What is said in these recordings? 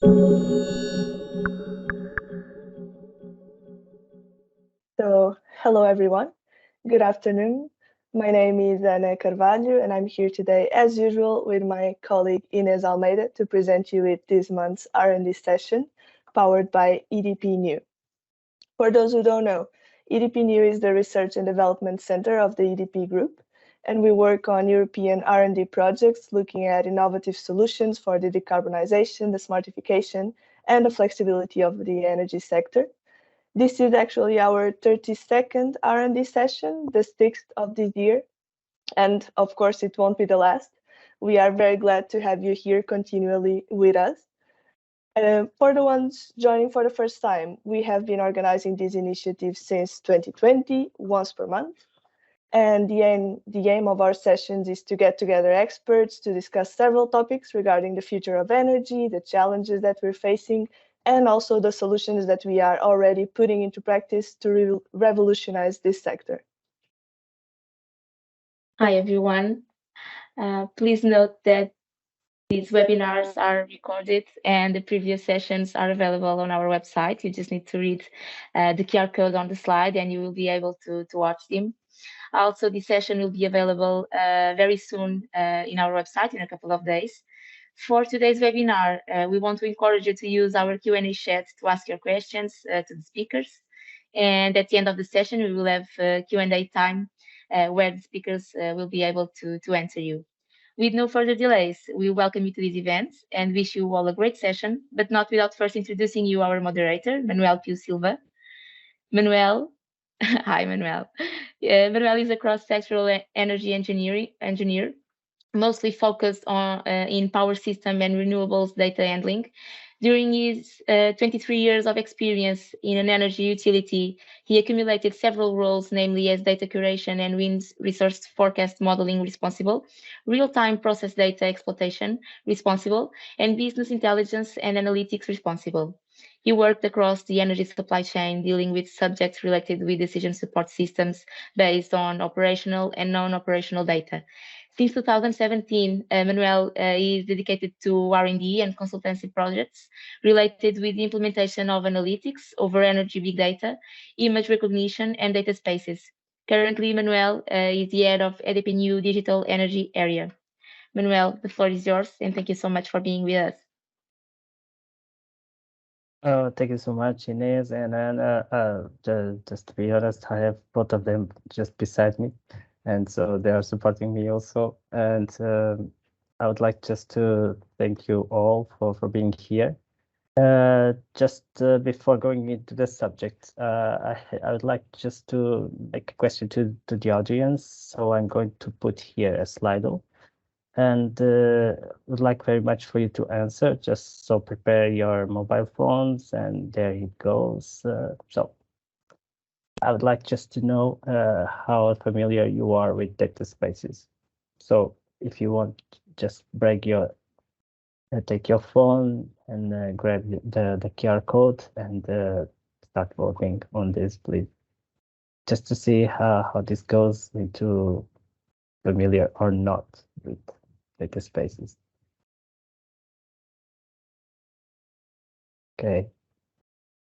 So, hello everyone. Good afternoon. My name is Ana Carvalho, and I'm here today, as usual, with my colleague Inês Almeida to present you with this month's R&D session, powered by EDP NEW. For those who don't know, EDP NEW is the Research and Development Center of the EDP Group, and we work on European R&D projects looking at innovative solutions for the decarbonization, the smartification, and the flexibility of the energy sector. This is actually our 32nd R&D session, the 6th of this year, and of course it won't be the last. We are very glad to have you here continually with us. For the ones joining for the first time, we have been organizing this initiative since 2020, once per month. And the aim of our sessions is to get together experts to discuss several topics regarding the future of energy, the challenges that we're facing, and also the solutions that we are already putting into practice to revolutionize this sector. Hi, everyone. Please note that these webinars are recorded and the previous sessions are available on our website. You just need to read the QR code on the slide and you will be able to watch them. Also, the session will be available very soon in our website in a couple of days. For today's webinar, we want to encourage you to use our Q&A chat to ask your questions to the speakers. And at the end of the session, we will have Q&A time where the speakers will be able to answer you. With no further delays, we welcome you to this event and wish you all a great session, but not without first introducing you our moderator, Manuel Pio Silva. Manuel, hi Manuel. Manuel is a cross-sectoral energy engineer, mostly focused on in power system and renewables data handling. During his 23 years of experience in an energy utility, he accumulated several roles, namely as data curation and wind resource forecast modeling responsible, real-time process data exploitation responsible, and business intelligence and analytics responsible. He worked across the energy supply chain, dealing with subjects related with decision support systems based on operational and non-operational data. Since 2017, Manuel is dedicated to R&D and consultancy projects related with the implementation of analytics over energy big data, image recognition, and data spaces. Currently, Manuel is the head of EDP NEW Digital Energy Area. Manuel, the floor is yours, and thank you so much for being with us. Thank you so much, Inês. And just to be honest, I have both of them just beside me. And so they are supporting me also. And I would like just to thank you all for being here. Just before going into the subject, I would like just to make a question to the audience. So I'm going to put here a Slido. And would like very much for you to answer. Just so prepare your mobile phones, and there it goes. So I would like just to know how familiar you are with data spaces. So if you want, just take your phone and grab the QR code and start voting on this, please. Just to see how this goes into familiar or not with data spaces. Okay,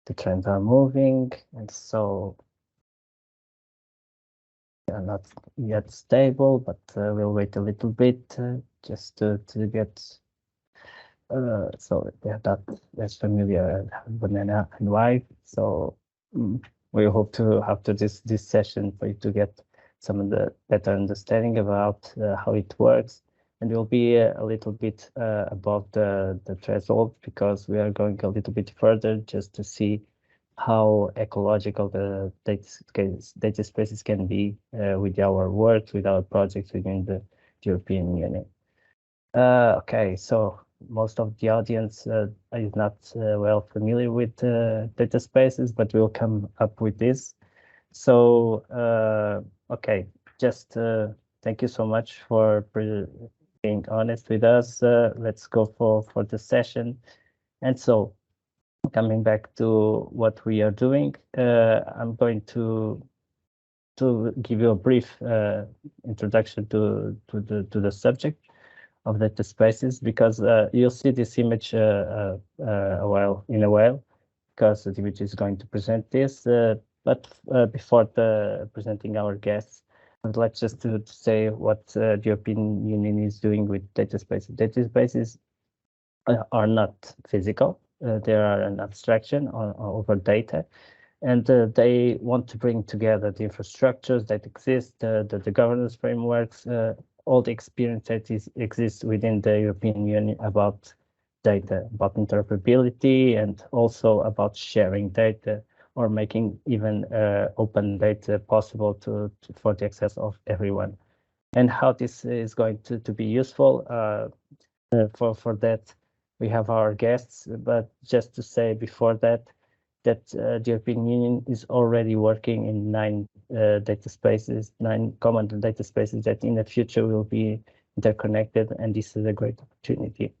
the trends are moving, and so they are not yet stable, but we'll wait a little bit just to get so they're not as familiar as banana and wife. So we hope to after this session for you to get some of the better understanding about how it works. And we'll be a little bit above the threshold because we are going a little bit further just to see how ecological the data spaces can be with our work, with our projects within the European Union. Okay, so most of the audience is not well familiar with data spaces, but we'll come up with this. So, okay, just thank you so much for being honest with us. Let's go for the session. And so, coming back to what we are doing, I'm going to give you a brief introduction to the subject data spaces, because you'll see this image in a while, because the image is going to present this. But before presenting our guests, I would like just to say what the European Union is doing with data spaces. Data spaces are not physical. They are an abstraction over data. And they want to bring together the infrastructures that exist, the governance frameworks, all the experience that exists within the European Union about data, about interoperability, and also about sharing data, or making even open data possible for the access of everyone. And how this is going to be useful for that, we have our guests. But just to say before that the European Union is already working in 9 data spaces, 9 common data spaces that in the future will be interconnected, and this is a great opportunity.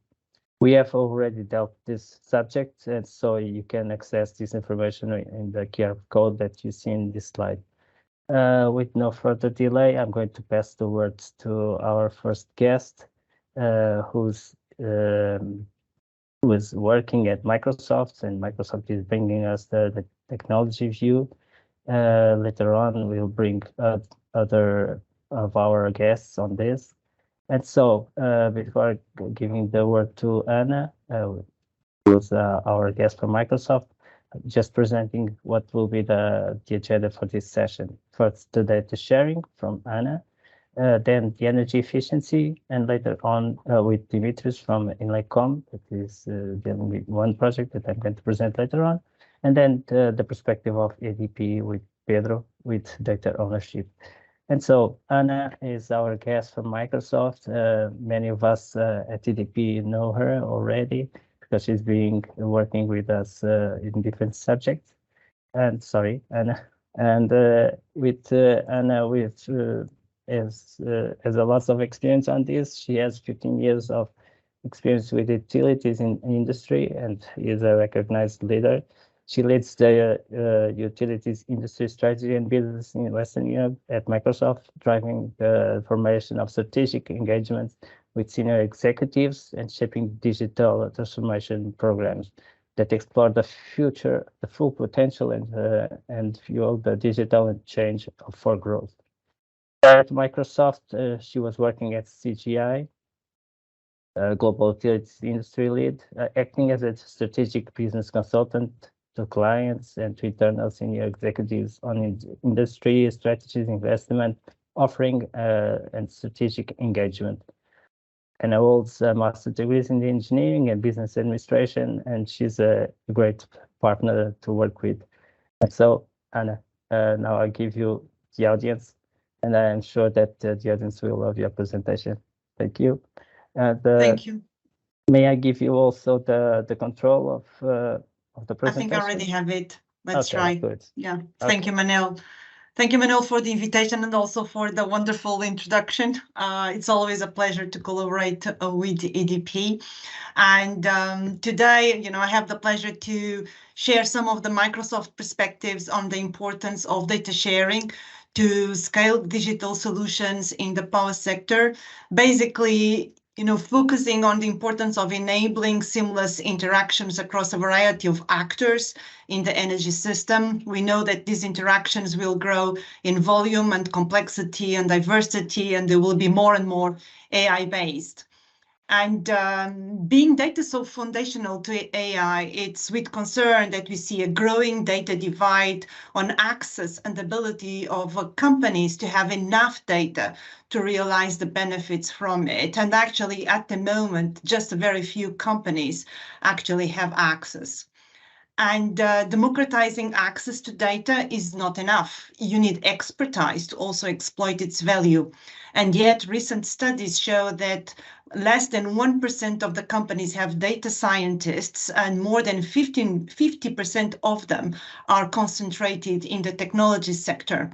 We have already dealt this subject, and so you can access this information in the QR code that you see in this slide. With no further delay, I'm going to pass the words to our first guest, who's working at Microsoft, and Microsoft is bringing us the technology view. Later on, we'll bring other of our guests on this. And so before giving the word to Anna, who's our guest from Microsoft, just presenting what will be the agenda for this session. First, the data sharing from Anna, then the energy efficiency, and later on with Dimitris from Inlaycom, that is dealing with one project that I'm going to present later on, and then the perspective of EDP with Pedro with data ownership. And so Anna is our guest from Microsoft. Many of us at EDP know her already because she's been working with us in different subjects. And sorry, Anna. And with Anna, has a lot of experience on this. She has 15 years of experience with utilities in industry and is a recognized leader. She leads the utilities industry strategy and business in Western Europe at Microsoft, driving the formation of strategic engagements with senior executives and shaping digital transformation programs that explore the future, the full potential, and fuel the digital change for growth. Prior to Microsoft, she was working at CGI, global utilities industry lead, acting as a strategic business consultant to clients and to internal senior executives on industry strategies, investment, offering, and strategic engagement. And holds master's degrees in engineering and business administration, and she's a great partner to work with. And so, Anna, now I give you the audience, and I am sure that the audience will love your presentation. Thank you. Thank you. May I give you also the control of the presentation? I think I already have it. Let's try. Good. Yeah. Okay. Thank you, Manuel. Thank you, Manuel, for the invitation and also for the wonderful introduction. It's always a pleasure to collaborate with EDP. And today, I have the pleasure to share some of the Microsoft perspectives on the importance of data sharing to scale digital solutions in the power sector. Basically, focusing on the importance of enabling seamless interactions across a variety of actors in the energy system. We know that these interactions will grow in volume and complexity and diversity, and they will be more and more AI-based. And being data so foundational to AI, it's with concern that we see a growing data divide on access and ability of companies to have enough data to realize the benefits from it. And actually, at the moment, just a very few companies actually have access. And democratizing access to data is not enough. You need expertise to also exploit its value. And yet recent studies show that less than 1% of the companies have data scientists, and more than 50% of them are concentrated in the technology sector.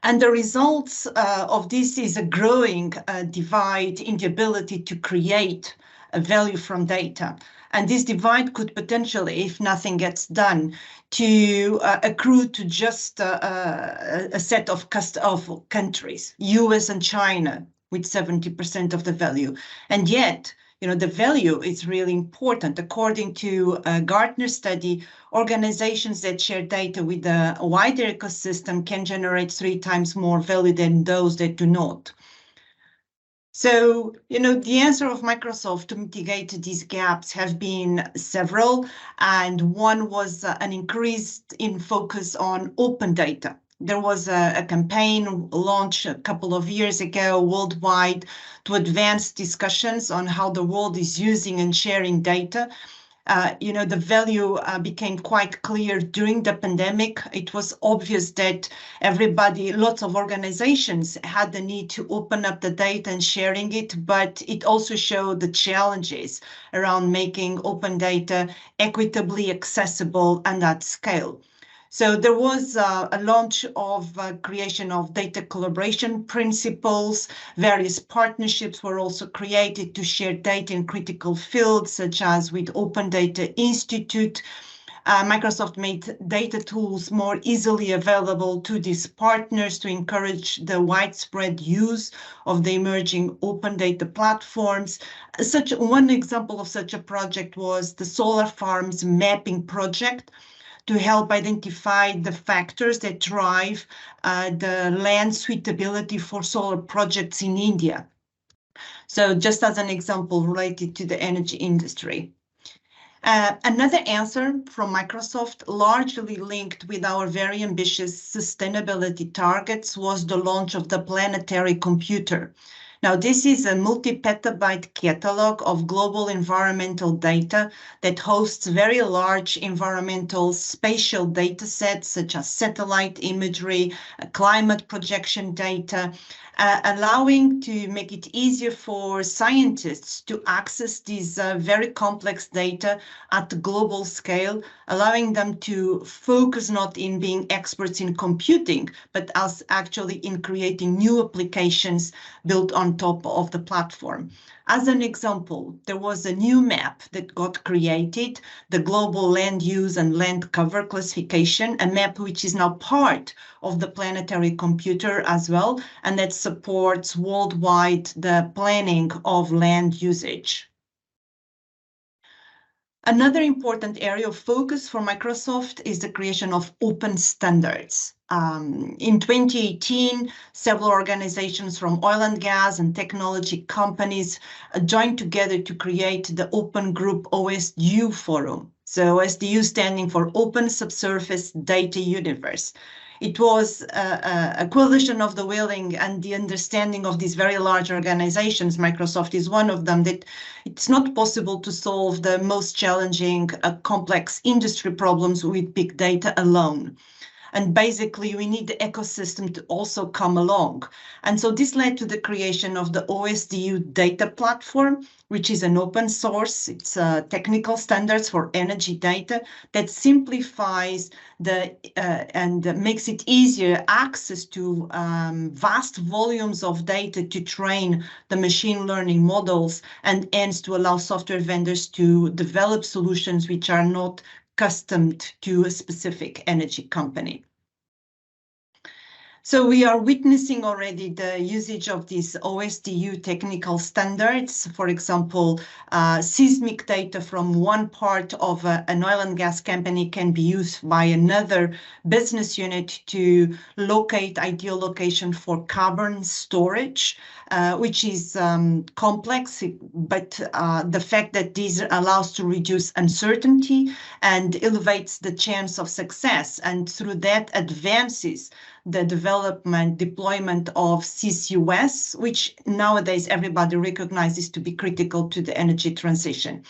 And the results of this is a growing divide in the ability to create value from data. And this divide could potentially, if nothing gets done, to accrue to just a set of countries, US and China, with 70% of the value. And yet, the value is really important. According to a Gartner study, organizations that share data with a wider ecosystem can generate 3 times more value than those that do not. So, the answer of Microsoft to mitigate these gaps have been several, and one was an increase in focus on open data. There was a campaign launched a couple of years ago worldwide to advance discussions on how the world is using and sharing data. The value became quite clear during the pandemic. It was obvious that lots of organizations had the need to open up the data and sharing it, but it also showed the challenges around making open data equitably accessible and at scale. So there was a launch of creation of data collaboration principles. Various partnerships were also created to share data in critical fields, such as with Open Data Institute. Microsoft made data tools more easily available to these partners to encourage the widespread use of the emerging open data platforms. One example of such a project was the Solar Farms Mapping Project, to help identify the factors that drive the land suitability for solar projects in India. So just as an example related to the energy industry. Another answer from Microsoft, largely linked with our very ambitious sustainability targets, was the launch of the Planetary Computer. Now, this is a multi-petabyte catalog of global environmental data that hosts very large environmental spatial data sets, such as satellite imagery, climate projection data, allowing to make it easier for scientists to access these very complex data at the global scale, allowing them to focus not in being experts in computing, but as actually in creating new applications built on top of the platform. As an example, there was a new map that got created, the Global Land Use and Land Cover Classification, a map which is now part of the Planetary Computer as well, and that supports worldwide the planning of land usage. Another important area of focus for Microsoft is the creation of open standards. In 2018, several organizations from oil and gas and technology companies joined together to create the Open Group OSDU Forum. So OSDU standing for Open Subsurface Data Universe. It was a coalition of the willing and the understanding of these very large organizations. Microsoft is one of them, that it's not possible to solve the most challenging, complex industry problems with big data alone. And basically, we need the ecosystem to also come along. And so this led to the creation of the OSDU data platform, which is an open source. It's technical standards for energy data that simplifies and makes it easier access to vast volumes of data to train the machine learning models, and aims to allow software vendors to develop solutions which are not customed to a specific energy company. So we are witnessing already the usage of these OSDU technical standards. For example, seismic data from one part of an oil and gas company can be used by another business unit to locate ideal location for carbon storage, which is complex, but the fact that this allows to reduce uncertainty and elevates the chance of success, and through that advances the deployment of CCUS, which nowadays everybody recognizes to be critical to the energy transition.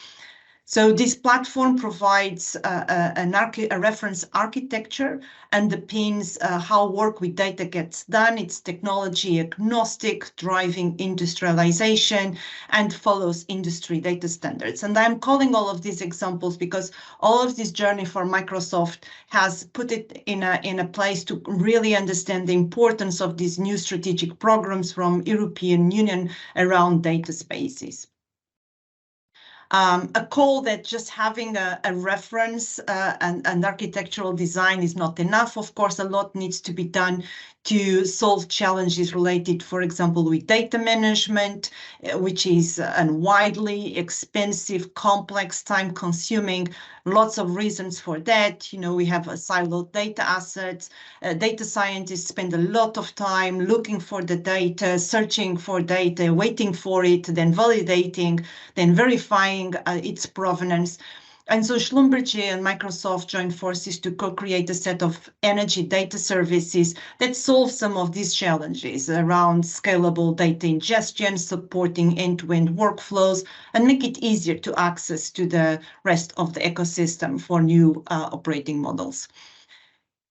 So this platform provides a reference architecture, underpins how work with data gets done. It's technology agnostic, driving industrialization, and follows industry data standards. And I'm calling all of these examples because all of this journey for Microsoft has put it in a place to really understand the importance of these new strategic programs from European Union around data spaces. A call that just having a reference and architectural design is not enough. Of course, a lot needs to be done to solve challenges related, for example, with data management, which is a widely expensive, complex, time-consuming. Lots of reasons for that. You know, we have siloed data assets. Data scientists spend a lot of time looking for the data, searching for data, waiting for it, then validating, then verifying its provenance. And so Schlumberger and Microsoft joined forces to co-create a set of energy data services that solve some of these challenges around scalable data ingestion, supporting end-to-end workflows, and make it easier to access to the rest of the ecosystem for new operating models.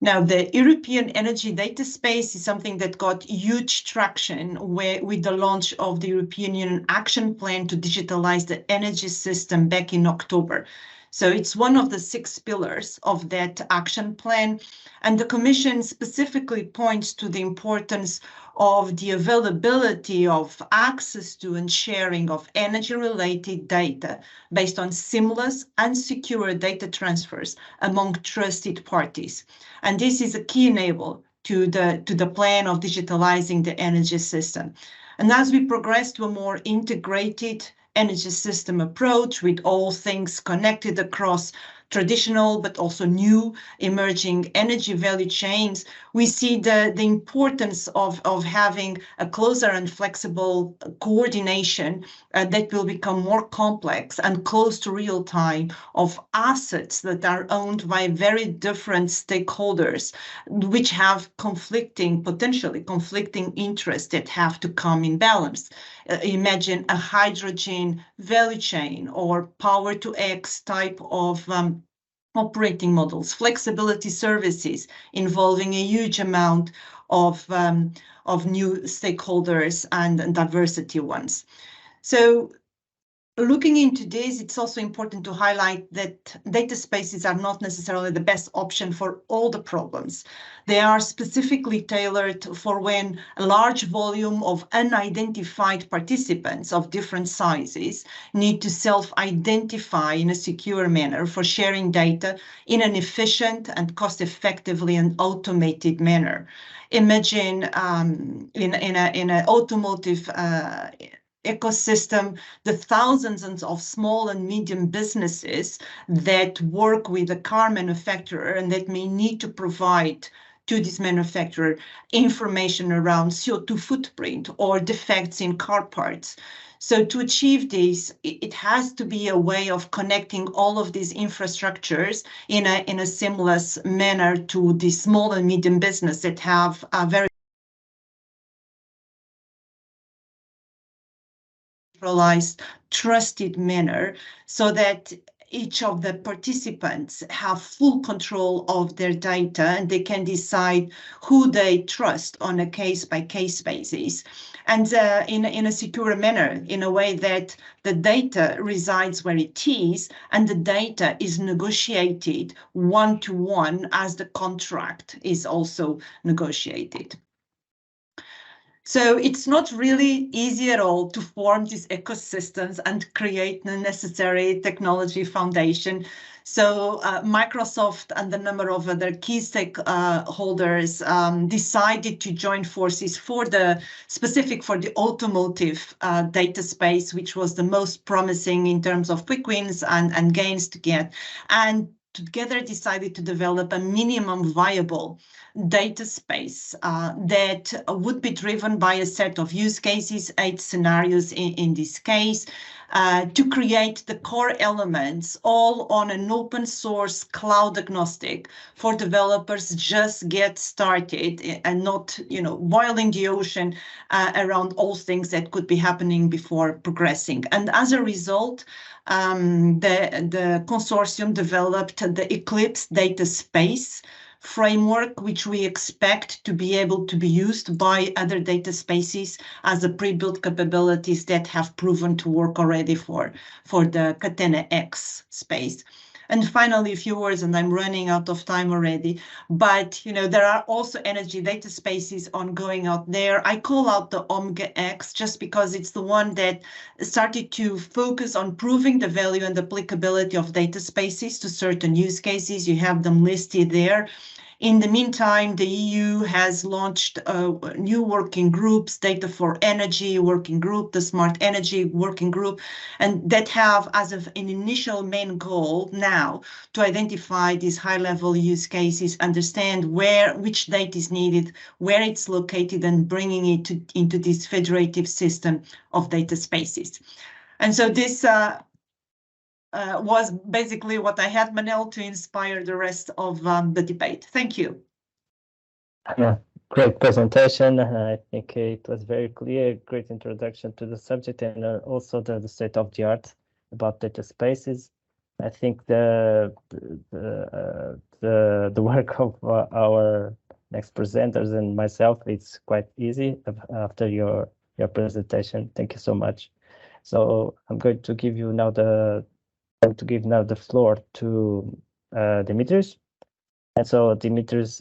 Now, the European energy data space is something that got huge traction with the launch of the European Union Action Plan to digitalize the energy system back in October. So it's one of the 6 pillars of that action plan. And the Commission specifically points to the importance of the availability of access to and sharing of energy-related data based on seamless and secure data transfers among trusted parties. And this is a key enabler to the plan of digitalizing the energy system. And as we progress to a more integrated energy system approach with all things connected across traditional but also new emerging energy value chains, we see the importance of having a closer and flexible coordination that will become more complex and close to real time of assets that are owned by very different stakeholders, which have potentially conflicting interests that have to come in balance. Imagine a hydrogen value chain or power to X type of operating models, flexibility services involving a huge amount of new stakeholders and diversity ones. So looking into this, it's also important to highlight that data spaces are not necessarily the best option for all the problems. They are specifically tailored for when a large volume of unidentified participants of different sizes need to self-identify in a secure manner for sharing data in an efficient and cost-effectively and automated manner. Imagine in an automotive ecosystem, the thousands of small and medium businesses that work with a car manufacturer and that may need to provide to this manufacturer information around CO2 footprint or defects in car parts. So to achieve this, it has to be a way of connecting all of these infrastructures in a seamless manner to the small and medium business that have a very trusted manner, so that each of the participants have full control of their data and they can decide who they trust on a case-by-case basis, and in a secure manner, in a way that the data resides where it is and the data is negotiated one-to-one as the contract is also negotiated. So it's not really easy at all to form these ecosystems and create the necessary technology foundation. So Microsoft and a number of other key stakeholders decided to join forces for the automotive data space, which was the most promising in terms of quick wins and gains to get, and together decided to develop a minimum viable data space that would be driven by a set of use cases, 8 scenarios in this case, to create the core elements all on an open source cloud agnostic for developers just get started and not, boiling the ocean around all things that could be happening before progressing. And as a result, the consortium developed the Eclipse data space framework, which we expect to be able to be used by other data spaces as a pre-built capabilities that have proven to work already for the Catena X space. And finally, a few words, and I'm running out of time already, but there are also energy data spaces ongoing out there. I call out the Omega X just because it's the one that started to focus on proving the value and applicability of data spaces to certain use cases. You have them listed there. In the meantime, the EU has launched new working groups, Data for Energy working group, the Smart Energy working group, and that have as of an initial main goal now to identify these high-level use cases, understand which data is needed, where it's located, and bringing it into this federative system of data spaces. And so this was basically what I had, Manel, to inspire the rest of the debate. Thank you. Yeah, great presentation. I think it was very clear, great introduction to the subject, and also the state of the art about data spaces. I think the work of our next presenters and myself, it's quite easy after your presentation. Thank you so much. So I'm going to give you now the floor to Dimitris. And so Dimitris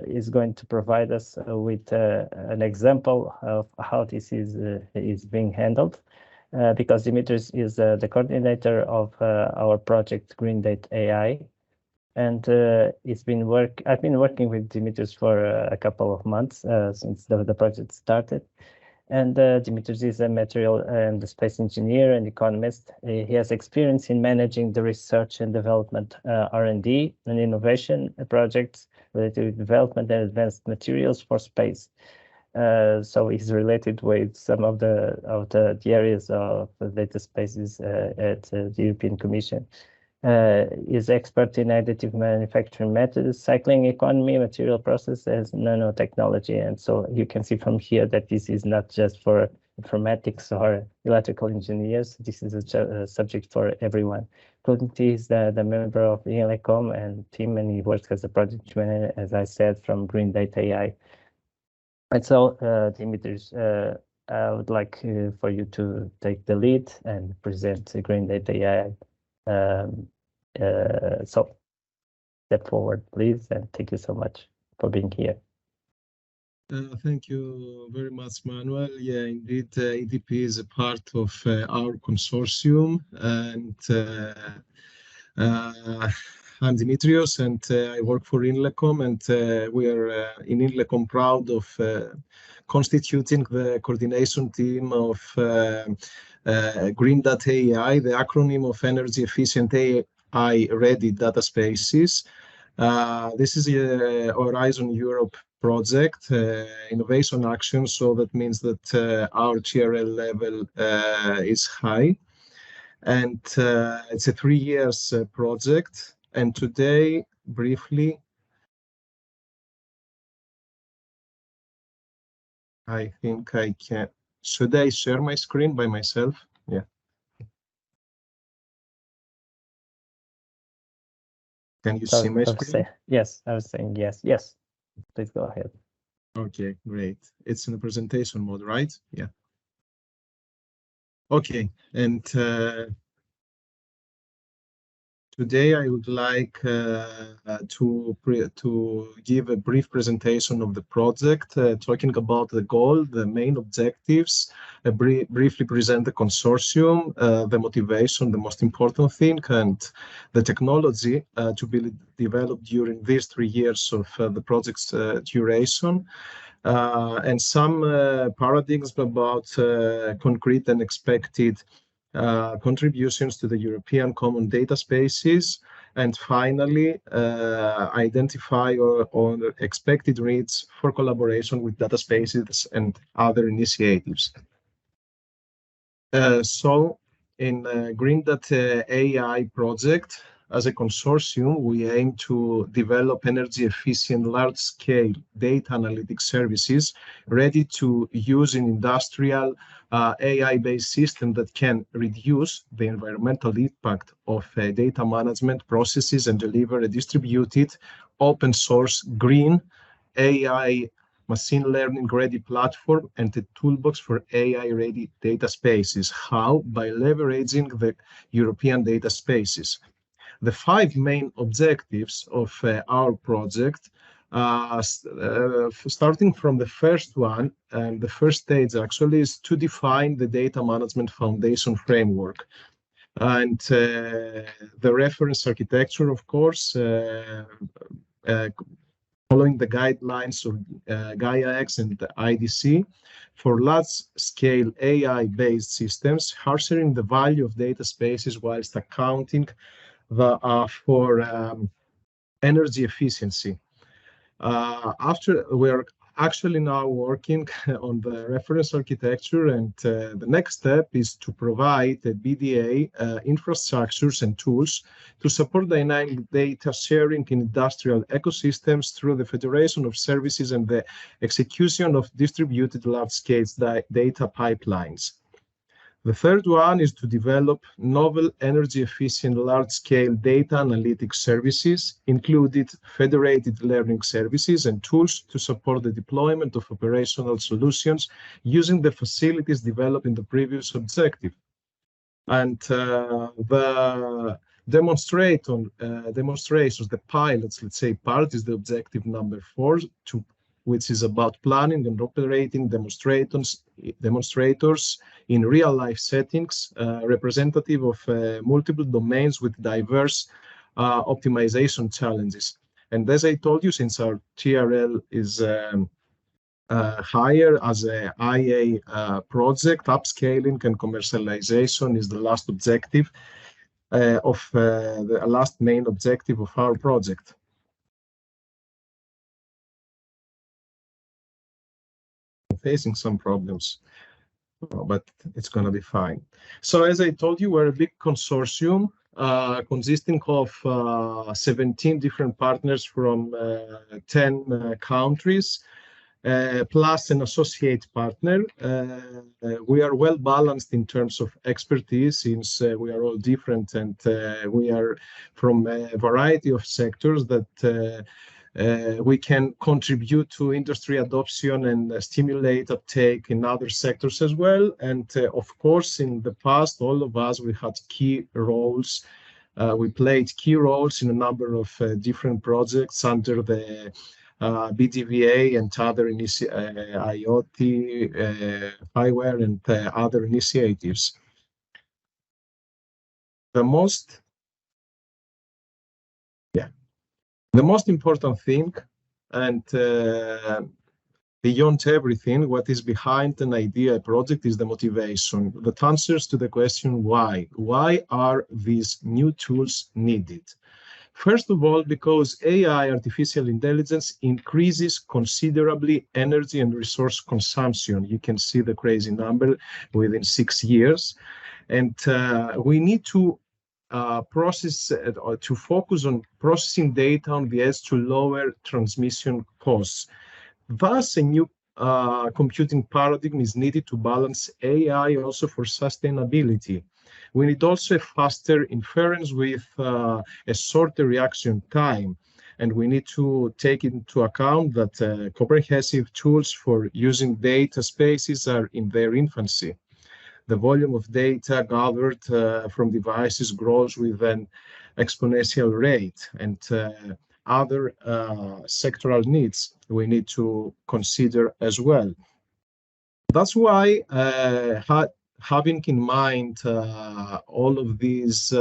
is going to provide us with an example of how this is being handled, because Dimitris is the coordinator of our project Green Data AI, and I've been working with Dimitris for a couple of months since the project started. And Dimitris is a material and space engineer and economist. He has experience in managing the research and development, R&D and innovation projects related to development and advanced materials for space. So he's related with some of the areas of the data spaces at the European Commission. Is expert in additive manufacturing methods, cycling economy, material processes, nanotechnology. And so you can see from here that this is not just for informatics or electrical engineers. This is a subject for everyone. Currently, he's the member of the Inlecom and team, and he works as a project manager, as I said, from Green Data AI. And so, Dimitris, I would like for you to take the lead and present Green Data AI. So step forward, please, and thank you so much for being here. Thank you very much, Manuel. Yeah, indeed, EDP is a part of our consortium, and I'm Dimitrios, and I work for Inlecom, and we are in Inlecom proud of constituting the coordination team of Green Data AI, the acronym of Energy Efficient AI Ready Data Spaces. This is a Horizon Europe project, innovation action, so that means that our TRL level is high. And it's a 3 years project. And today, briefly, I think I can. Should I share my screen by myself? Yeah. Can you see my screen? Yes, I was saying yes. Yes, please go ahead. Okay, great. It's in the presentation mode, right? Yeah. Okay, and today I would like to give a brief presentation of the project, talking about the goal, the main objectives, briefly present the consortium, the motivation, the most important thing, and the technology to be developed during these 3 years of the project's duration, and some paradigms about concrete and expected contributions to the European common data spaces, and finally identify or expected needs for collaboration with data spaces and other initiatives. So in Green Data AI project, as a consortium, we aim to develop energy efficient large-scale data analytics services ready to use in industrial AI-based systems that can reduce the environmental impact of data management processes and deliver a distributed, open source, green AI machine learning ready platform and a toolbox for AI ready data spaces. How? By leveraging the European data spaces. The 5 main objectives of our project, starting from the first one, and the first stage actually is to define the data management foundation framework. And the reference architecture, of course, following the guidelines of GAIA-X and the IDC for large-scale AI-based systems, harnessing the value of data spaces whilst accounting for energy efficiency. We're actually now working on the reference architecture, and the next step is to provide the BDA infrastructures and tools to support dynamic data sharing in industrial ecosystems through the federation of services and the execution of distributed large-scale data pipelines. The third one is to develop novel energy-efficient large-scale data analytics services, including federated learning services and tools to support the deployment of operational solutions using the facilities developed in the previous objective. And the demonstrations, the pilots, let's say, part is the objective number 4, which is about planning and operating demonstrators in real-life settings, representative of multiple domains with diverse optimization challenges. And as I told you, since our TRL is higher as a IA project, upscaling and commercialization is the last objective the last main objective of our project. Facing some problems, but it's going to be fine. So as I told you, we're a big consortium consisting of 17 different partners from 10 countries, plus an associate partner. We are well balanced in terms of expertise, since we are all different, and we are from a variety of sectors that we can contribute to industry adoption and stimulate uptake in other sectors as well. And of course, in the past, all of us, we had key roles. We played key roles in a number of different projects under the BDVA and other IoT, Fireware, and other initiatives. The most important thing, and beyond everything, what is behind an idea project is the motivation, that answers to the question why. Why are these new tools needed? First of all, because AI, artificial intelligence, increases considerably energy and resource consumption. You can see the crazy number within 6 years. And we need to to focus on processing data on the edge to lower transmission costs. Thus, a new computing paradigm is needed to balance AI also for sustainability. We need also a faster inference with a shorter reaction time. And we need to take into account that comprehensive tools for using data spaces are in their infancy. The volume of data gathered from devices grows with an exponential rate, and other sectoral needs we need to consider as well. That's why having in mind all of these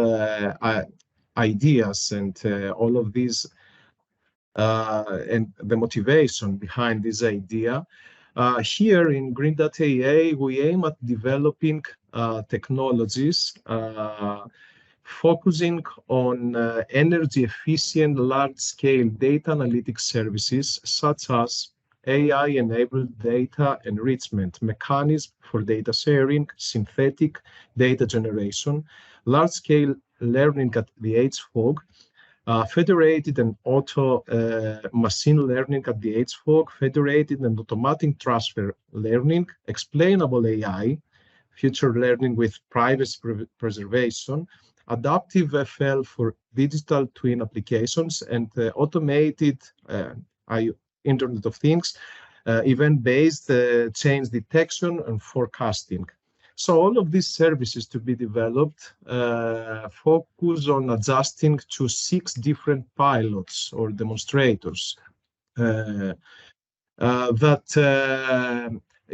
ideas and all of these and the motivation behind this idea, here in Green Data AI, we aim at developing technologies focusing on energy-efficient, large-scale data analytics services, such as AI-enabled data enrichment, mechanisms for data sharing, synthetic data generation, large-scale learning at the edge fog, federated and auto machine learning at the edge fog, federated and automatic transfer learning, explainable AI, future learning with privacy preservation, adaptive FL for digital twin applications, and automated Internet of Things, event-based change detection and forecasting. So all of these services to be developed focus on adjusting to 6 different pilots or demonstrators that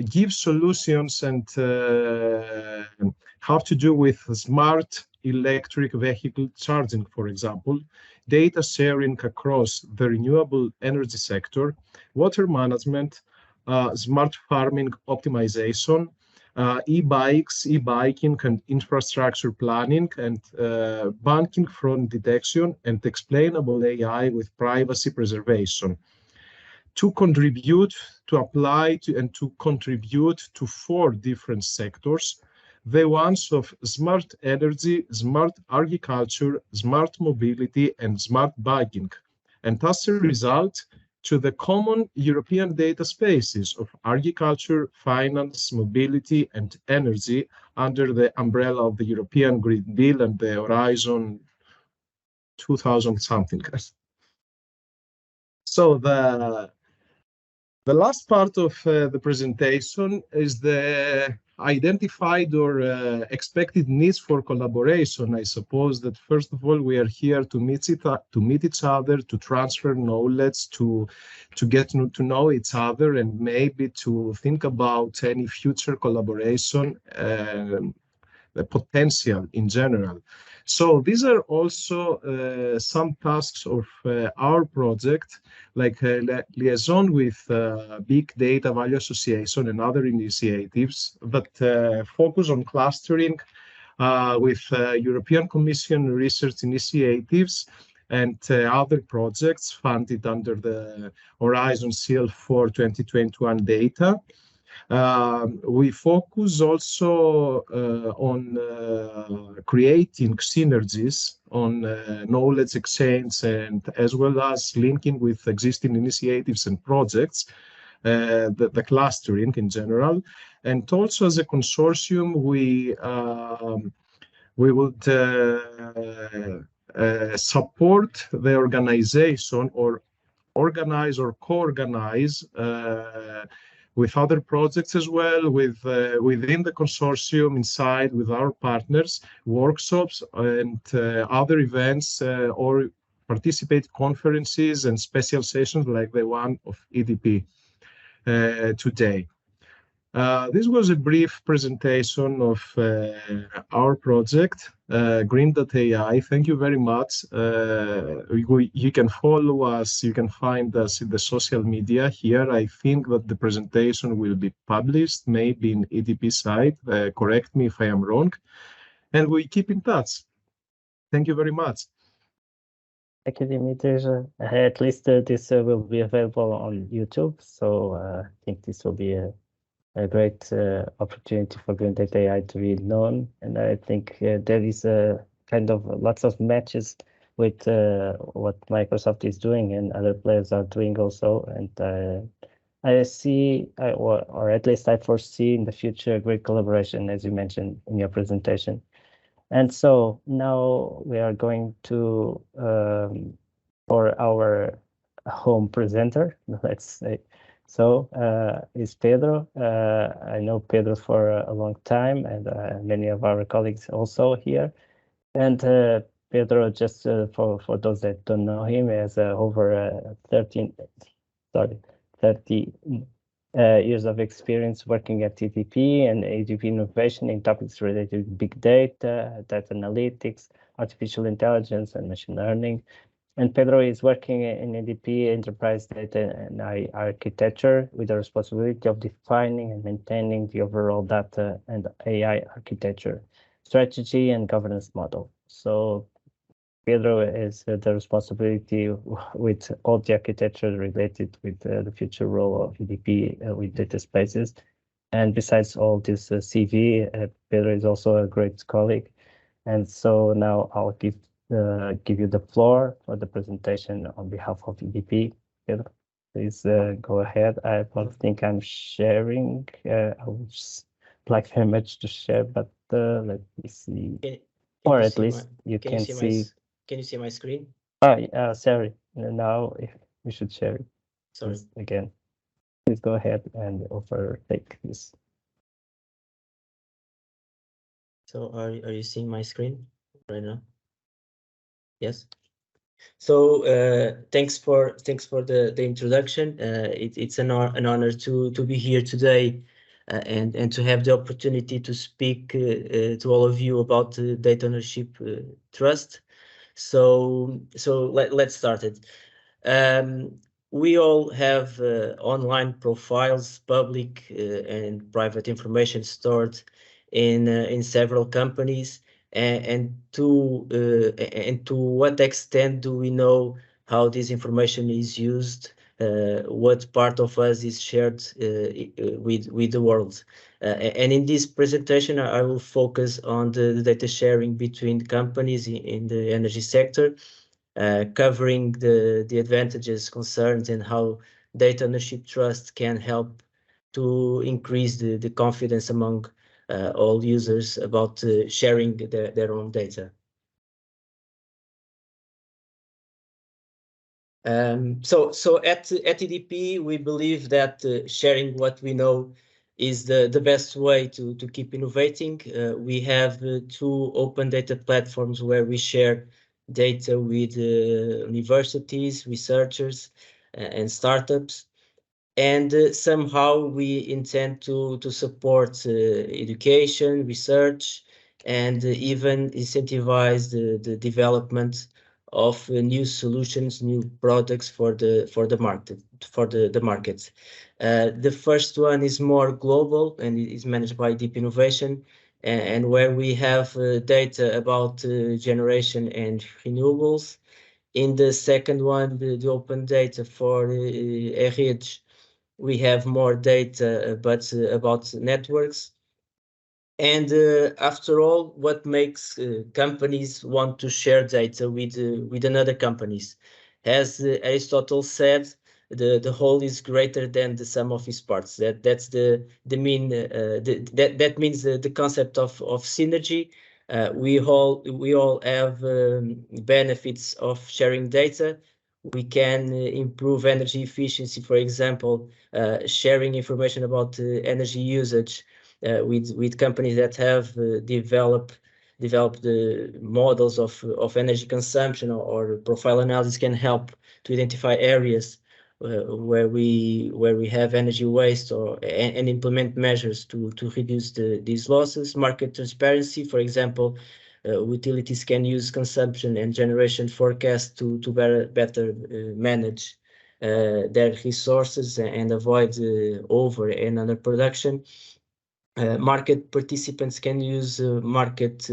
give solutions and have to do with smart electric vehicle charging, for example, data sharing across the renewable energy sector, water management, smart farming optimization, e-bikes, e-biking and infrastructure planning, and banking fraud detection and explainable AI with privacy preservation. To contribute, to apply to, and to contribute to 4 different sectors, the ones of smart energy, smart agriculture, smart mobility, and smart banking. And as a result, to the common European data spaces of agriculture, finance, mobility, and energy under the umbrella of the European Green Deal and the Horizon 2000 something. So the last part of the presentation is the identified or expected needs for collaboration. I suppose that first of all, we are here to meet each other, to transfer knowledge, to get to know each other, and maybe to think about any future collaboration, the potential in general. So these are also some tasks of our project, like liaison with Big Data Value Association and other initiatives that focus on clustering with European Commission research initiatives and other projects funded under the Horizon Seal for 2021 data. We focus also on creating synergies on knowledge exchange, and as well as linking with existing initiatives and projects, the clustering in general. And also as a consortium, we would support the organization or organize or co-organize with other projects as well, within the consortium, inside with our partners, workshops and other events, or participate conferences and special sessions like the one of EDP today. This was a brief presentation of our project, Green.ai. Thank you very much. You can follow us, you can find us in the social media here. I think that the presentation will be published, maybe in EDP site. Correct me if I am wrong. And we keep in touch. Thank you very much. Thank you, Dimitri. At least this will be available on YouTube. So I think this will be a great opportunity for Green.ai to be known. And I think there is a kind of lots of matches with what Microsoft is doing and other players are doing also. And I see, or at least I foresee in the future, great collaboration, as you mentioned in your presentation. And so now we are going to, for our home presenter, let's say. So is Pedro. I know Pedro for a long time, and many of our colleagues also here. And Pedro, just for those that don't know him, has over 30 years of experience working at EDP and EDP innovation in topics related to big data, data analytics, artificial intelligence, and machine learning. And Pedro is working in EDP enterprise data and AI architecture with the responsibility of defining and maintaining the overall data and AI architecture, strategy, and governance model. So Pedro has the responsibility with all the architecture related with the future role of EDP with data spaces. And besides all this CV, Pedro is also a great colleague. And so now I'll give you the floor for the presentation on behalf of EDP. Pedro, please go ahead. I don't think I'm sharing. I would like very much to share, but let me see. Or at least you can see. Can you see my screen? Oh, sorry. Now we should share it. Sorry. Again, please go ahead and overtake this. So are you seeing my screen right now? Yes. So thanks for the introduction. It's an honor to be here today and to have the opportunity to speak to all of you about data ownership trust. So let's start it. We all have online profiles, public and private information stored in several companies, and to what extent do we know how this information is used? What part of us is shared with the world? And in this presentation, I will focus on the data sharing between companies in the energy sector, covering the advantages, concerns, and how data ownership trust can help to increase the confidence among all users about sharing their own data. So at EDP, we believe that sharing what we know is the best way to keep innovating. We have two open data platforms where we share data with universities, researchers, and startups. And somehow we intend to support education, research, and even incentivize the development of new solutions, new products for the market. The first one is more global and it is managed by Deep Innovation, and where we have data about generation and renewables. In the second one, the open data for redes, we have more data, but about networks. And after all, what makes companies want to share data with another companies? As Aristotle said, the whole is greater than the sum of its parts. That's the mean. That means the concept of synergy. We all have benefits of sharing data. We can improve energy efficiency, for example, sharing information about energy usage with companies that have developed models of energy consumption or profile analysis can help to identify areas where we have energy waste and implement measures to reduce these losses. Market transparency, for example, utilities can use consumption and generation forecasts to better manage their resources and avoid over and under production. Market participants can use market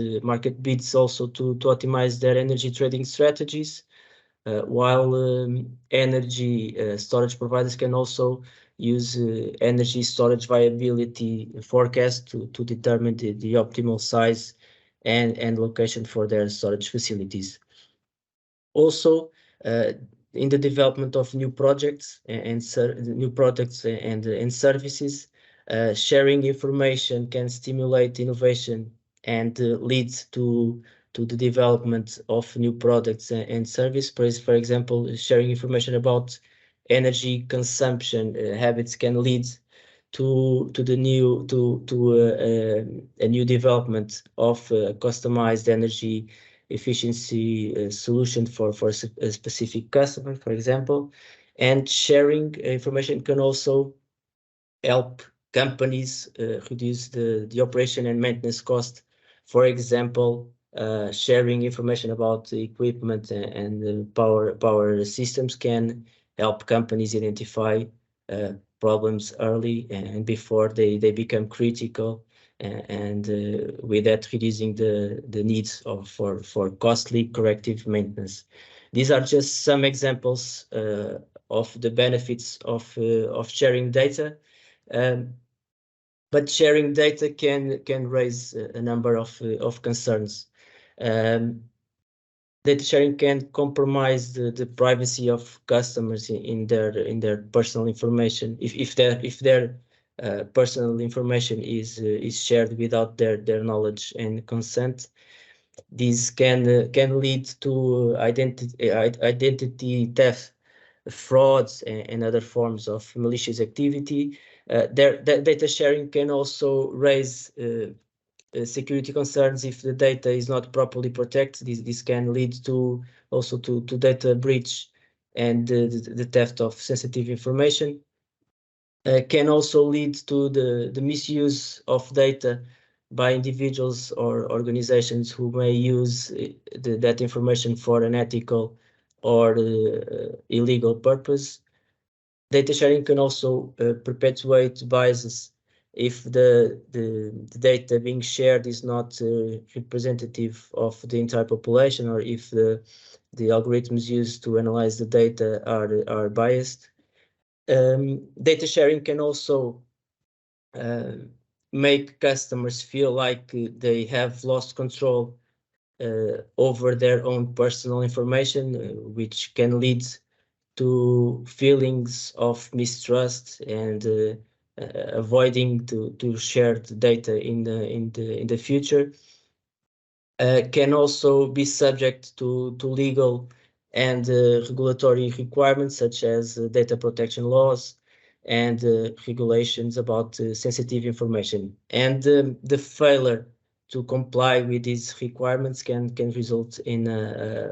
bids also to optimize their energy trading strategies, while energy storage providers can also use energy storage viability forecast to determine the optimal size and location for their storage facilities. Also, in the development of new projects and new products and services, sharing information can stimulate innovation and lead to the development of new products and services. For example, sharing information about energy consumption habits can lead to a new development of customized energy efficiency solution for a specific customer, for example. And sharing information can also help companies reduce the operation and maintenance cost. For example, sharing information about the equipment and power systems can help companies identify problems early and before they become critical, and with that reducing the needs for costly corrective maintenance. These are just some examples of the benefits of sharing data. But sharing data can raise a number of concerns. Data sharing can compromise the privacy of customers in their personal information. If their personal information is shared without their knowledge and consent, this can lead to identity theft, frauds, and other forms of malicious activity. Their data sharing can also raise security concerns if the data is not properly protected. This can lead to data breach and the theft of sensitive information. can also lead to the misuse of data by individuals or organizations who may use that information for an ethical or illegal purpose. Data sharing can also perpetuate biases if the data being shared is not representative of the entire population, or if the algorithms used to analyze the data are biased. Data sharing can also make customers feel like they have lost control over their own personal information, which can lead to feelings of mistrust and avoiding to share the data in the future. Can also be subject to legal and regulatory requirements, such as data protection laws and regulations about sensitive information. And the failure to comply with these requirements can result in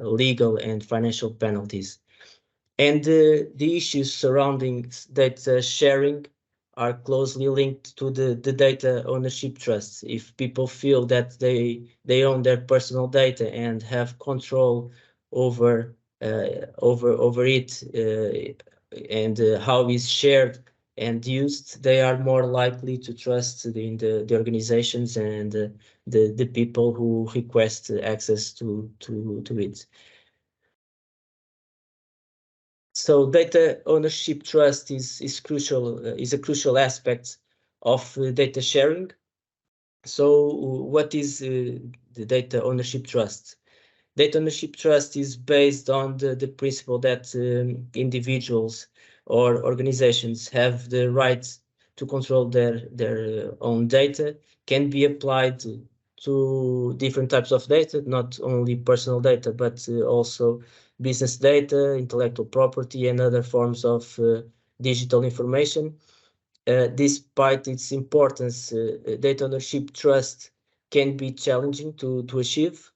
legal and financial penalties. And the issues surrounding data sharing are closely linked to the data ownership trust. If people feel that they own their personal data and have control over it and how it's shared and used, they are more likely to trust in the organizations and the people who request access to it. So data ownership trust is crucial, is a crucial aspect of data sharing. So what is the data ownership trust? Data ownership trust is based on the principle that individuals or organizations have the right to control their own data, can be applied to different types of data, not only personal data, but also business data, intellectual property, and other forms of digital information. Despite its importance, data ownership trust can be challenging to achieve.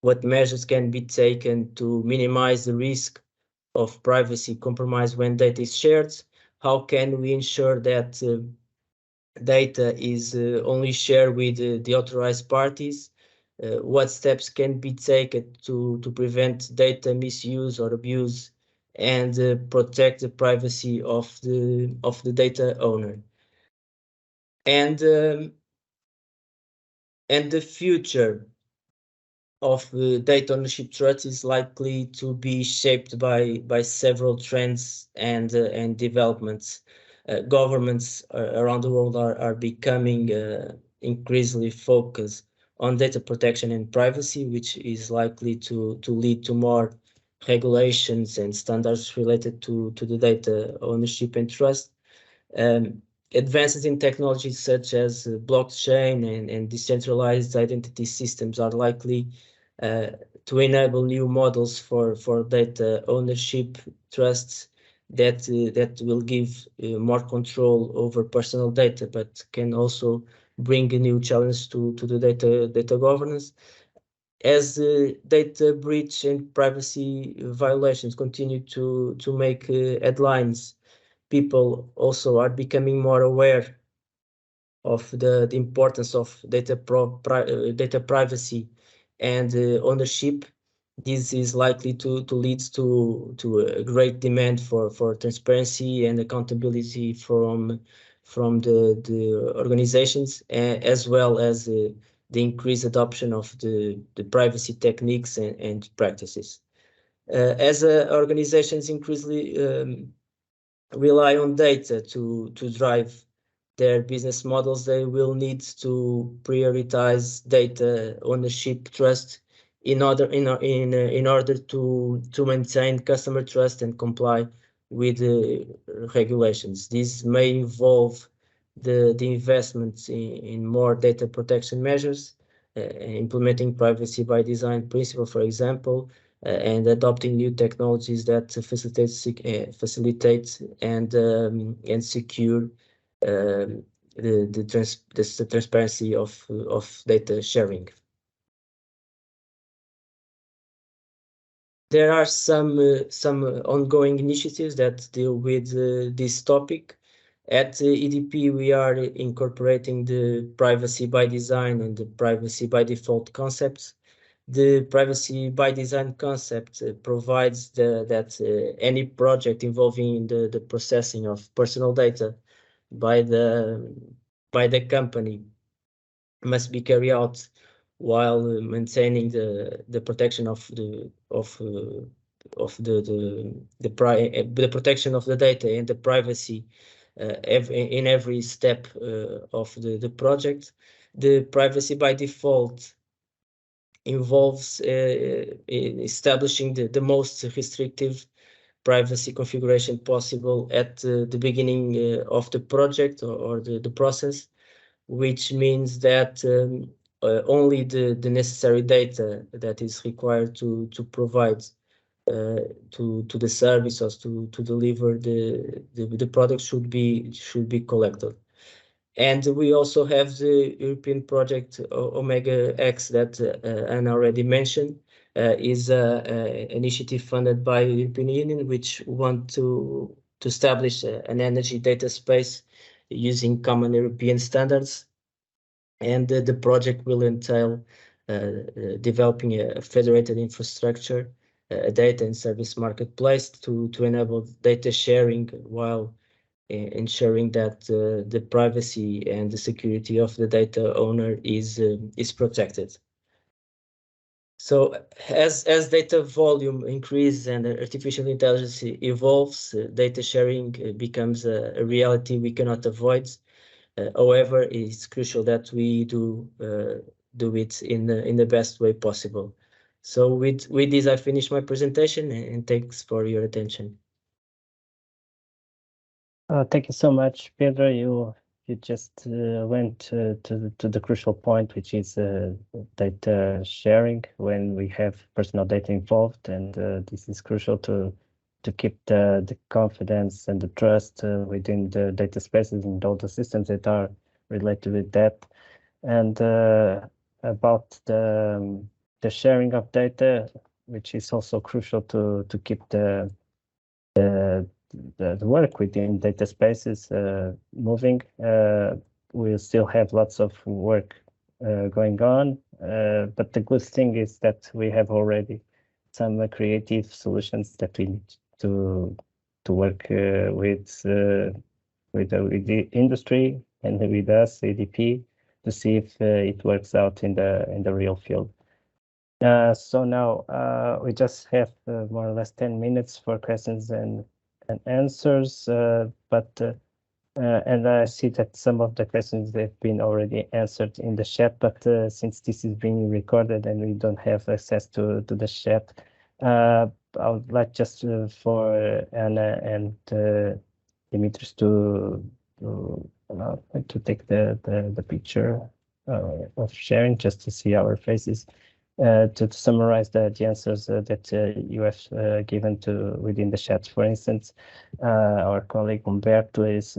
What measures can be taken to minimize the risk of privacy compromise when data is shared? How can we ensure that data is only shared with the authorized parties? What steps can be taken to prevent data misuse or abuse and protect the privacy of the data owner? And the future of data ownership trust is likely to be shaped by several trends and developments. Governments around the world are becoming increasingly focused on data protection and privacy, which is likely to lead to more regulations and standards related to the data ownership and trust. Advances in technologies such as blockchain and decentralized identity systems are likely to enable new models for data ownership trusts that will give more control over personal data, but can also bring a new challenge to the data governance. As data breach and privacy violations continue to make headlines, people also are becoming more aware of the importance of data privacy and ownership. This is likely to lead to a great demand for transparency and accountability from the organizations, as well as the increased adoption of the privacy techniques and practices. As organizations increasingly rely on data to drive their business models, they will need to prioritize data ownership trust in order to maintain customer trust and comply with the regulations. This may involve the investments in more data protection measures, implementing privacy by design principle, for example, and adopting new technologies that facilitate and secure the transparency of data sharing. There are some ongoing initiatives that deal with this topic. At EDP, we are incorporating the privacy by design and the privacy by default concepts. The privacy by design concept provides that any project involving the processing of personal data by the company must be carried out while maintaining the protection of the protection of the data and the privacy in every step of the project. The privacy by default involves establishing the most restrictive privacy configuration possible at the beginning of the project or the process, which means that only the necessary data that is required to provide to the service or to deliver the product should be collected. And we also have the European project Omega X that Anna already mentioned, is an initiative funded by the European Union, which want to establish an energy data space using common European standards. And the project will entail developing a federated infrastructure, a data and service marketplace to enable data sharing while ensuring that the privacy and the security of the data owner is protected. So as data volume increases and artificial intelligence evolves, data sharing becomes a reality we cannot avoid. However, it's crucial that we do it in the best way possible. So with this, I finish my presentation, and thanks for your attention. Thank you so much, Pedro. You just went to the crucial point, which is data sharing when we have personal data involved, and this is crucial to keep the confidence and the trust within the data spaces and all the systems that are related with that. And about the sharing of data, which is also crucial to keep the work within data spaces moving. We'll still have lots of work going on, but the good thing is that we have already some creative solutions that we need to work with the industry and with us, EDP, to see if it works out in the real field. So now we just have more or less 10 minutes for questions and answers, and I see that some of the questions have been already answered in the chat, but since this is being recorded and we don't have access to the chat, I would like just for Anna and Dimitris to take the picture of sharing, just to see our faces. To summarize the answers that you have given within the chat. For instance, our colleague Umberto is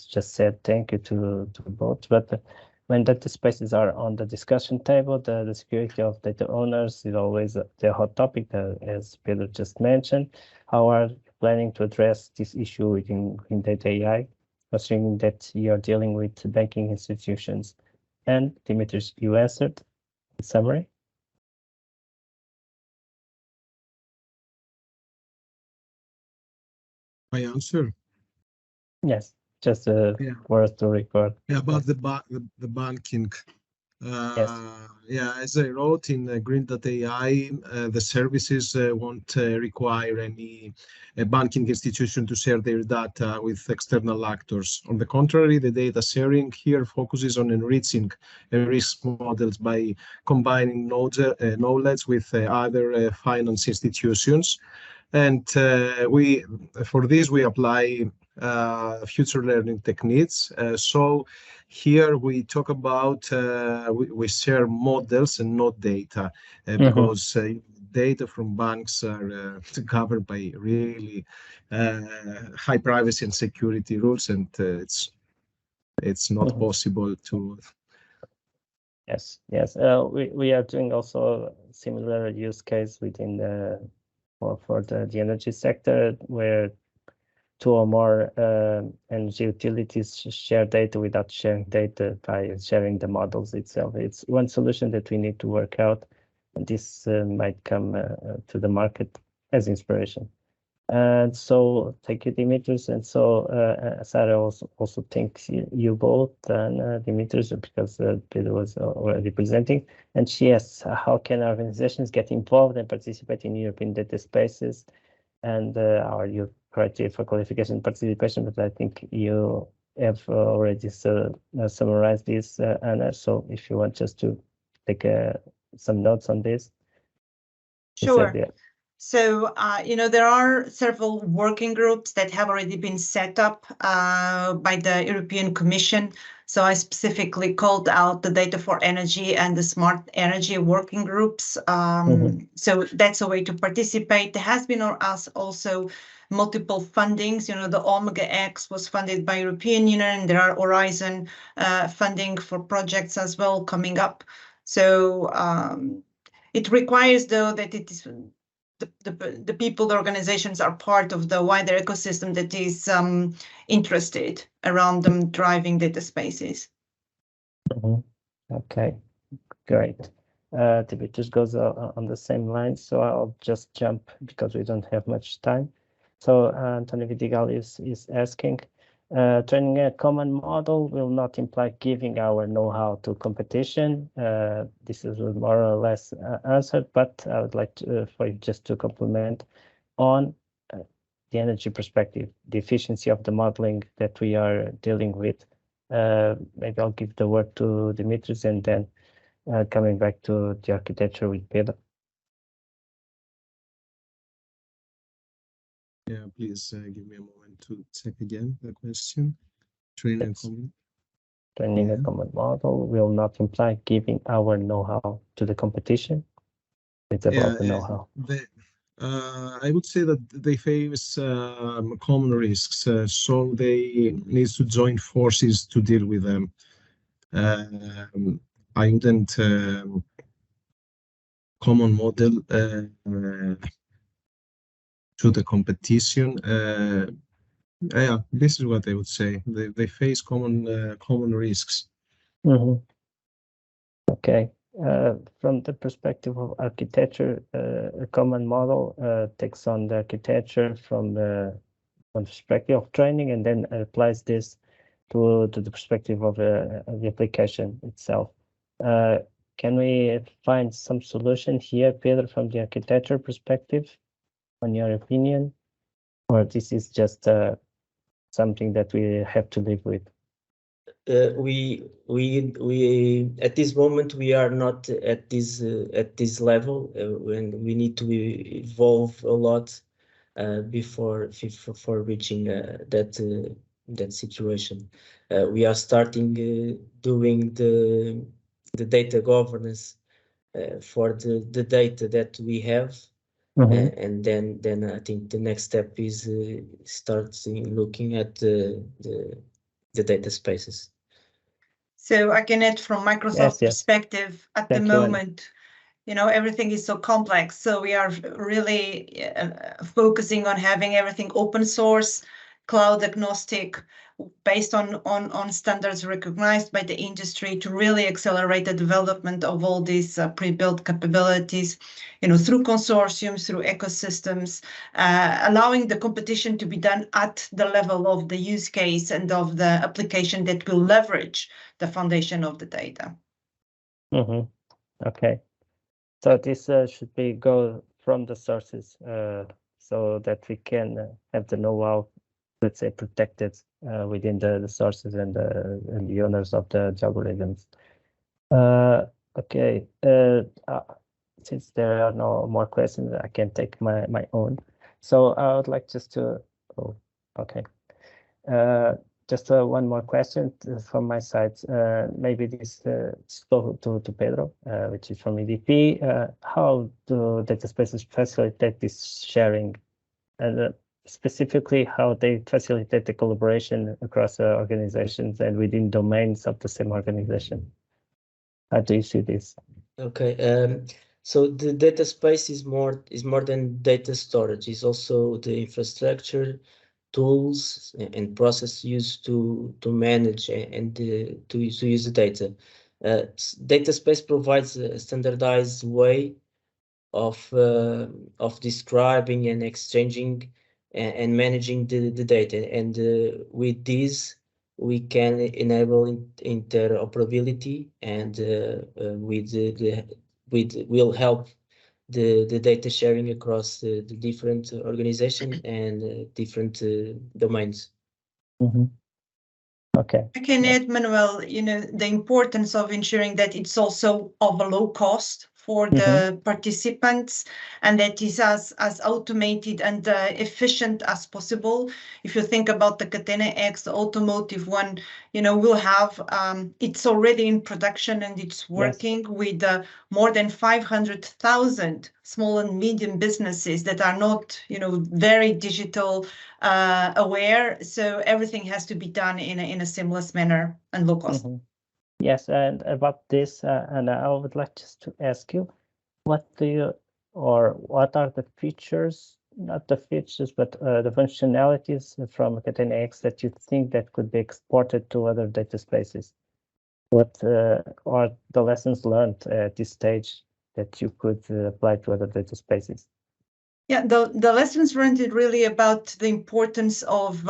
just said thank you to both, but when data spaces are on the discussion table, the security of data owners is always the hot topic, as Pedro just mentioned. How are you planning to address this issue within data AI, considering that you are dealing with banking institutions? And Dimitris, you answered. Summary? My answer? Yes, just for us to record. Yeah, about the banking. Yes. Yeah, as I wrote in Green Data AI, the services won't require any banking institution to share their data with external actors. On the contrary, the data sharing here focuses on enriching risk models by combining knowledge with other finance institutions. And for this, we apply future learning techniques. So here we talk about, we share models and not data, because data from banks are covered by really high privacy and security rules, and it's not possible to Yes, yes. We are doing also similar use case within the for the energy sector, where two or more energy utilities share data without sharing data by sharing the models itself. It's one solution that we need to work out, and this might come to the market as inspiration. And so thank you, Dimitris. And so Sarah also thanks you both and Dimitris, because Peter was already presenting. And she asks, how can organizations get involved and participate in European data spaces? And our your criteria for qualification and participation, but I think you have already summarized this, Anna. So if you want just to take some notes on this. Sure. So, there are several working groups that have already been set up by the European Commission. So I specifically called out the Data for Energy and the Smart Energy working groups. So that's a way to participate. There has been also multiple fundings. The Omega X was funded by European Union, and there are Horizon funding for projects as well coming up. So it requires, though, that it is the people, the organizations are part of the wider ecosystem that is interested around them driving data spaces. Okay, great. Dimitris goes on the same line, so I'll just jump because we don't have much time. So Antonio Vidigal is asking, training a common model will not imply giving our know-how to competition. This is more or less answered, but I would like for you just to complement on the energy perspective, the efficiency of the modeling that we are dealing with. Maybe I'll give the word to Dimitris and then coming back to the architecture with Pedro. Yeah, please give me a moment to check again the question. Training a common model will not imply giving our know-how to the competition. It's about the know-how. I would say that they face common risks, so they need to join forces to deal with them. I wouldn't common model to the competition. Yeah, this is what I would say. They face common risks. Okay. From the perspective of architecture, a common model takes on the architecture from the perspective of training, and then applies this to the perspective of the application itself. Can we find some solution here, Pedro, from the architecture perspective, on your opinion, or this is just something that we have to live with? We at this moment we are not at this level, when we need to evolve a lot before reaching that situation. We are starting doing the data governance for the data that we have. And then I think the next step is looking at the data spaces. So I can add from Microsoft's perspective at the moment, everything is so complex. So we are really focusing on having everything open source, cloud agnostic, based on standards recognized by the industry, to really accelerate the development of all these pre-built capabilities, through consortiums, through ecosystems, allowing the competition to be done at the level of the use case and of the application that will leverage the foundation of the data. Okay. So this should go from the sources, so that we can have the know-how, let's say, protected within the sources and the owners of the algorithms. Okay. Since there are no more questions, I can take my own. So I would like just to. Oh, okay. Just one more question from my side. Maybe this go to Pedro, which is from EDP. How do data spaces facilitate this sharing, and specifically how they facilitate the collaboration across organizations and within domains of the same organization? How do you see this? Okay, so the data space is more than data storage. It's also the infrastructure, tools, and process used to manage and to use the data. Data space provides a standardized way of describing and exchanging and managing the data, and with this we can enable interoperability, and will help the data sharing across the different organization and different domains. Mm-hmm. Okay. I can add, Manuel, the importance of ensuring that it's also of a low cost for the participants, and that is as automated and efficient as possible. If you think about the Catena X, the automotive one, we'll have, it's already in production and it's working with more than 500,000 small and medium businesses that are not, very digital aware. So everything has to be done in a seamless manner and low cost. Yes, and about this, and I would like just to ask you, what are the features, not the features, but the functionalities from Catena X that you think that could be exported to other data spaces? What are the lessons learned at this stage that you could apply to other data spaces? Yeah, the lessons learned is really about the importance of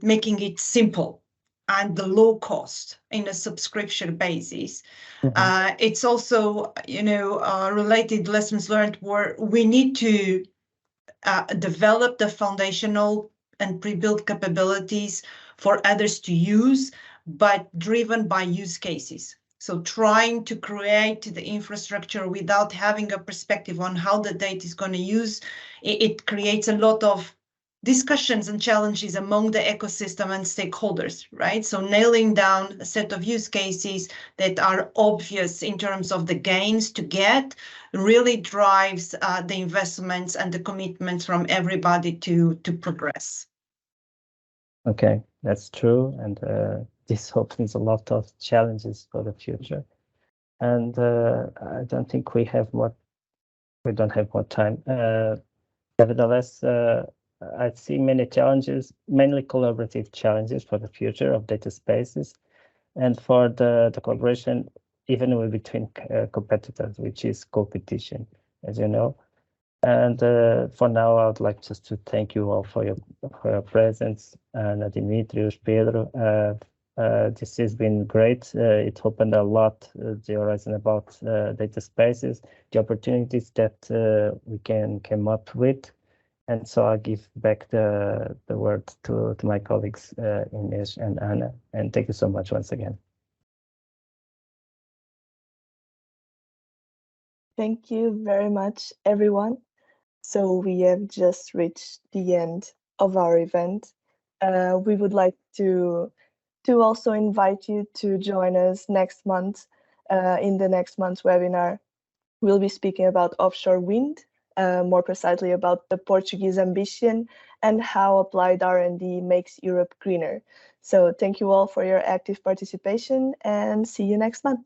making it simple and the low cost in a subscription basis. It's also, related lessons learned where we need to develop the foundational and pre-built capabilities for others to use, but driven by use cases. So trying to create the infrastructure without having a perspective on how the data is going to use, it creates a lot of discussions and challenges among the ecosystem and stakeholders, right? So nailing down a set of use cases that are obvious in terms of the gains to get really drives the investments and the commitments from everybody to progress. Okay, that's true, and this opens a lot of challenges for the future. And I don't think we don't have more time. Nevertheless, I see many challenges, mainly collaborative challenges for the future of data spaces, and for the collaboration even between competitors, which is competition, as you know. And for now, I would like just to thank you all for your presence, and Dimitrios, Pedro. This has been great. It opened a lot the horizon about data spaces, the opportunities that we can come up with. And so I'll give back the word to my colleagues, Ines and Anna. And thank you so much once again. Thank you very much, everyone. So we have just reached the end of our event. We would like to also invite you to join us next month. In the next month's webinar, we'll be speaking about offshore wind, more precisely about the Portuguese ambition and how applied R&D makes Europe greener. So thank you all for your active participation, and see you next month.